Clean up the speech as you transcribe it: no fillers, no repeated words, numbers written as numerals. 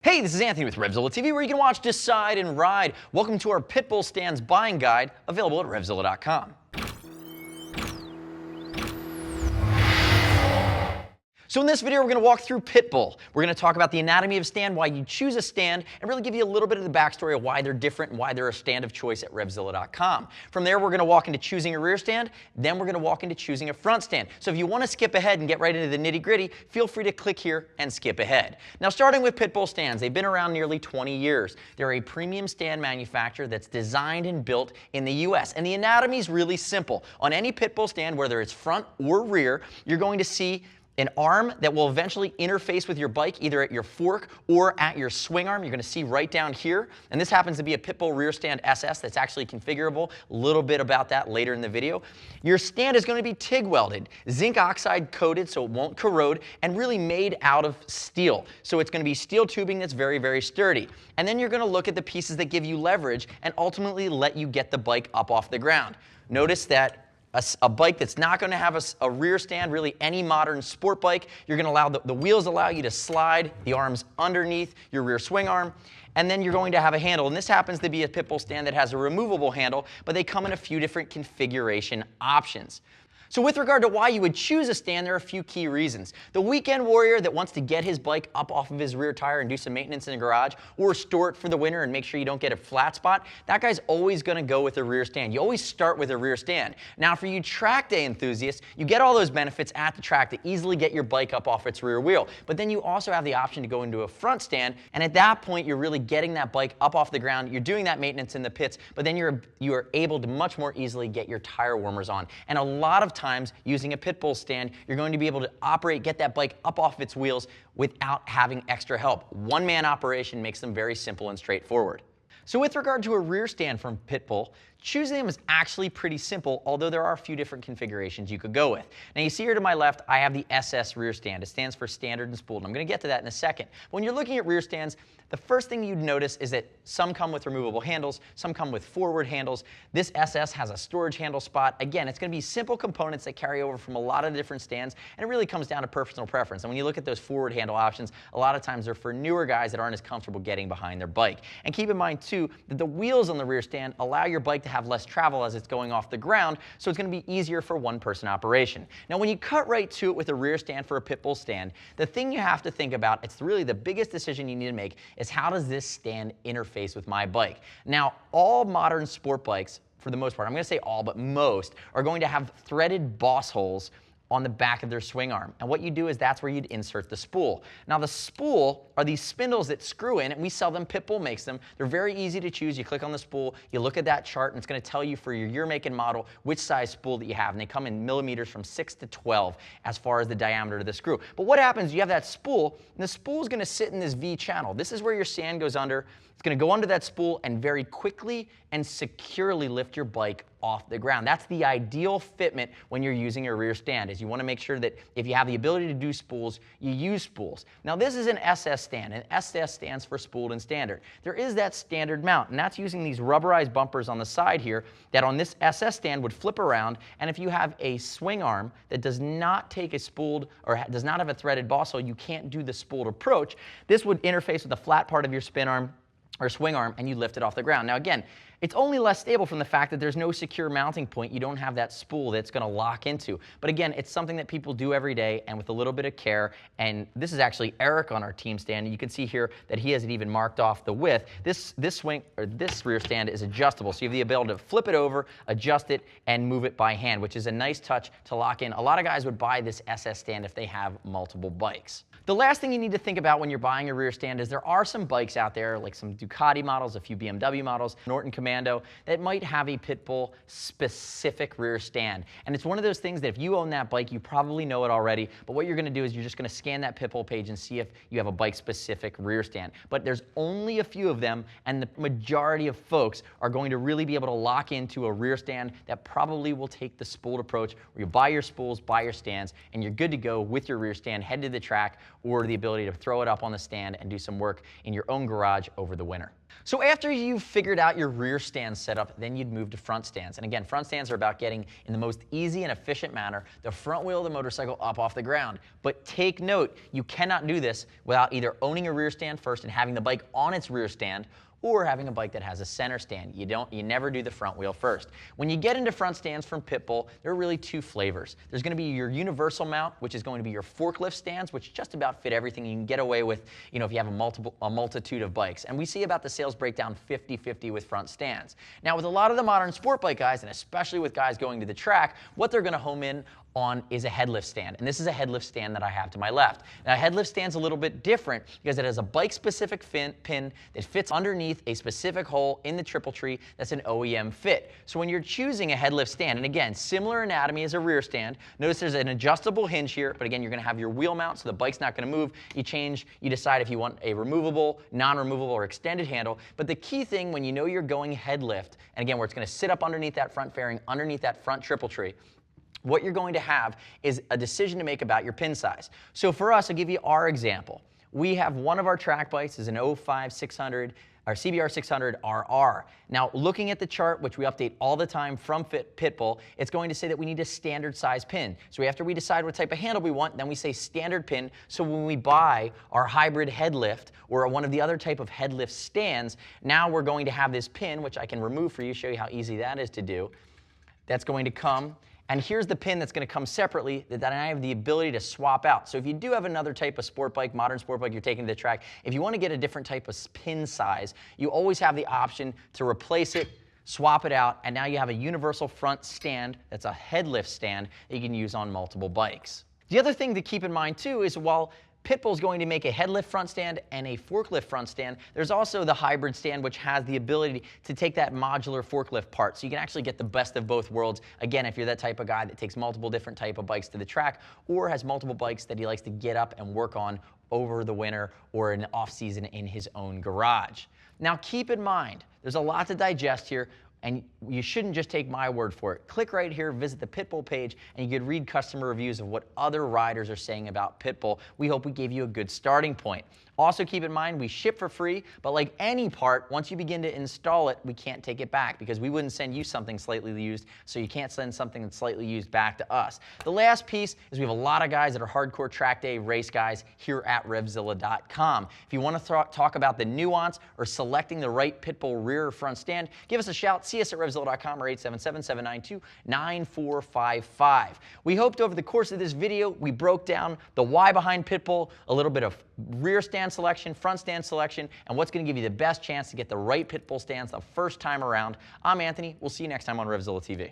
Hey, this is Anthony with RevZilla TV, where you can watch, decide, and ride. Welcome to our Pitbull Stands buying guide, available at RevZilla.com. So in this video, we're going to walk through Pitbull. We're going to talk about the anatomy of a stand, why you choose a stand, and really give you a little bit of the backstory of why they're different and why they're a stand of choice at RevZilla.com. From there, we're going to walk into choosing a rear stand, then we're going to walk into choosing a front stand. So if you want to skip ahead and get right into the nitty-gritty, feel free to click here and skip ahead. Now, starting with Pitbull stands, they've been around nearly 20 years. They're a premium stand manufacturer that's designed and built in the US. And the anatomy is really simple. On any Pitbull stand, whether it's front or rear, you're going to see an arm that will eventually interface with your bike, either at your fork or at your swing arm. You're going to see right down here. And this happens to be a Pitbull rear stand SS that's actually configurable. A little bit about that later in the video. Your stand is going to be TIG welded, zinc oxide coated so it won't corrode, and really made out of steel. So it's going to be steel tubing that's very, very sturdy. And then you're going to look at the pieces that give you leverage and ultimately let you get the bike up off the ground. Notice that a bike that's not going to have a rear stand, really any modern sport bike, you're going to allow the wheels allow you to slide the arms underneath your rear swing arm, and then you're going to have a handle. And this happens to be a Pitbull stand that has a removable handle, but they come in a few different configuration options. So with regard to why you would choose a stand, there are a few key reasons. The weekend warrior that wants to get his bike up off of his rear tire and do some maintenance in the garage, or store it for the winter and make sure you don't get a flat spot, that guy's always going to go with a rear stand. You always start with a rear stand. Now for you track day enthusiasts, you get all those benefits at the track to easily get your bike up off its rear wheel. But then you also have the option to go into a front stand, and at that point you're really getting that bike up off the ground. You're doing that maintenance in the pits, but then you are able to much more easily get your tire warmers on. And a lot of times, using a Pitbull stand, you're going to be able to get that bike up off its wheels without having extra help. One-man operation makes them very simple and straightforward. So with regard to a rear stand from Pitbull, choosing them is actually pretty simple, although there are a few different configurations you could go with. Now you see here to my left, I have the SS rear stand. It stands for standard and spooled. I'm going to get to that in a second. But when you're looking at rear stands, the first thing you'd notice is that some come with removable handles, some come with forward handles. This SS has a storage handle spot. Again, it's going to be simple components that carry over from a lot of different stands, and it really comes down to personal preference. And when you look at those forward handle options, a lot of times they're for newer guys that aren't as comfortable getting behind their bike. And keep in mind too that the wheels on the rear stand allow your bike to have less travel as it's going off the ground, so it's going to be easier for one-person operation. Now when you cut right to it with a rear stand for a Pitbull stand, the thing you have to think about, it's really the biggest decision you need to make, is how does this stand interface with my bike? Now all modern sport bikes, for the most part, I'm going to say all, but most, are going to have threaded boss holes on the back of their swing arm. And what you do is that's where you'd insert the spool. Now the spool are these spindles that screw in, and we sell them, Pitbull makes them. They're very easy to choose. You click on the spool, you look at that chart, and it's going to tell you for your year, make, and model which size spool that you have. And they come in millimeters from 6 to 12 as far as the diameter of the screw. But what happens, you have that spool, and the spool is going to sit in this V channel. This is where your sand goes under. It's going to go under that spool and very quickly and securely lift your bike off the ground. That's the ideal fitment when you're using a rear stand, is you want to make sure that if you have the ability to do spools, you use spools. Now this is an SS stand, and SS stands for spooled and standard. There is that standard mount, and that's using these rubberized bumpers on the side here that on this SS stand would flip around, and if you have a swing arm that does not take a spooled or does not have a threaded boss hole, you can't do the spooled approach. This would interface with the flat part of your spin arm or swing arm, and you lift it off the ground. Now again, it's only less stable from the fact that there's no secure mounting point. You don't have that spool that's going to lock into. But again, it's something that people do every day and with a little bit of care. And this is actually Eric on our team stand. And you can see here that he hasn't even marked off the width. This rear stand is adjustable. So you have the ability to flip it over, adjust it, and move it by hand, which is a nice touch to lock in. A lot of guys would buy this SS stand if they have multiple bikes. The last thing you need to think about when you're buying a rear stand is there are some bikes out there, like some Ducati models, a few BMW models, Norton Commando, that might have a Pitbull specific rear stand. And it's one of those things that if you own that bike, you probably know it already, but what you're going to do is you're just going to scan that Pitbull page and see if you have a bike specific rear stand. But there's only a few of them, and the majority of folks are going to really be able to lock into a rear stand that probably will take the spooled approach, where you buy your spools, buy your stands, and you're good to go with your rear stand, head to the track, or the ability to throw it up on the stand and do some work in your own garage over the winter. So after you've figured out your rear stand setup, then you'd move to front stands. And again, front stands are about getting, in the most easy and efficient manner, the front wheel of the motorcycle up off the ground. But take note, you cannot do this without either owning a rear stand first and having the bike on its rear stand, or having a bike that has a center stand. You never do the front wheel first. When you get into front stands from Pitbull, there are really two flavors. There's going to be your universal mount, which is going to be your forklift stands, which just about fit everything you can get away with, if you have a multitude of bikes. And we see about the sales breakdown 50-50 with front stands. Now, with a lot of the modern sport bike guys, and especially with guys going to the track, what they're going to home in on is a headlift stand. And this is a headlift stand that I have to my left. Now, a headlift stand's a little bit different because it has a bike-specific pin that fits underneath a specific hole in the triple tree that's an OEM fit. So when you're choosing a headlift stand, and again, similar anatomy as a rear stand, notice there's an adjustable hinge here, but again, you're gonna have your wheel mount so the bike's not gonna move. You decide if you want a removable, non-removable, or extended handle. But the key thing when you know you're going headlift, and again, where it's gonna sit up underneath that front fairing, underneath that front triple tree, what you're going to have is a decision to make about your pin size. So for us, I'll give you our example. We have one of our track bikes is an 05 600, our CBR 600 RR. Now, looking at the chart, which we update all the time from Pitbull, it's going to say that we need a standard size pin. So after we decide what type of handle we want, then we say standard pin. So when we buy our hybrid headlift or one of the other type of headlift stands, now we're going to have this pin, which I can remove for you, show you how easy that is to do. That's going to come. And here's the pin that's going to come separately that I have the ability to swap out. So if you do have another type of sport bike, modern sport bike you're taking to the track, if you want to get a different type of pin size, you always have the option to replace it, swap it out, and now you have a universal front stand that's a headlift stand that you can use on multiple bikes. The other thing to keep in mind too is while Pitbull is going to make a headlift front stand and a forklift front stand, there's also the hybrid stand, which has the ability to take that modular forklift part. So you can actually get the best of both worlds. Again, if you're that type of guy that takes multiple different type of bikes to the track or has multiple bikes that he likes to get up and work on over the winter or in the off season in his own garage. Now keep in mind, there's a lot to digest here. And you shouldn't just take my word for it. Click right here, visit the Pitbull page, and you can read customer reviews of what other riders are saying about Pitbull. We hope we gave you a good starting point. Also keep in mind, we ship for free, but like any part, once you begin to install it, we can't take it back because we wouldn't send you something slightly used, so you can't send something that's slightly used back to us. The last piece is we have a lot of guys that are hardcore track day race guys here at RevZilla.com. If you want to talk about the nuance or selecting the right Pitbull rear or front stand, give us a shout. See us at RevZilla.com or 877-792-9455. We hoped over the course of this video, we broke down the why behind Pitbull, a little bit of rear stand selection, front stand selection, and what's going to give you the best chance to get the right Pitbull stands the first time around. I'm Anthony. We'll see you next time on RevZilla TV.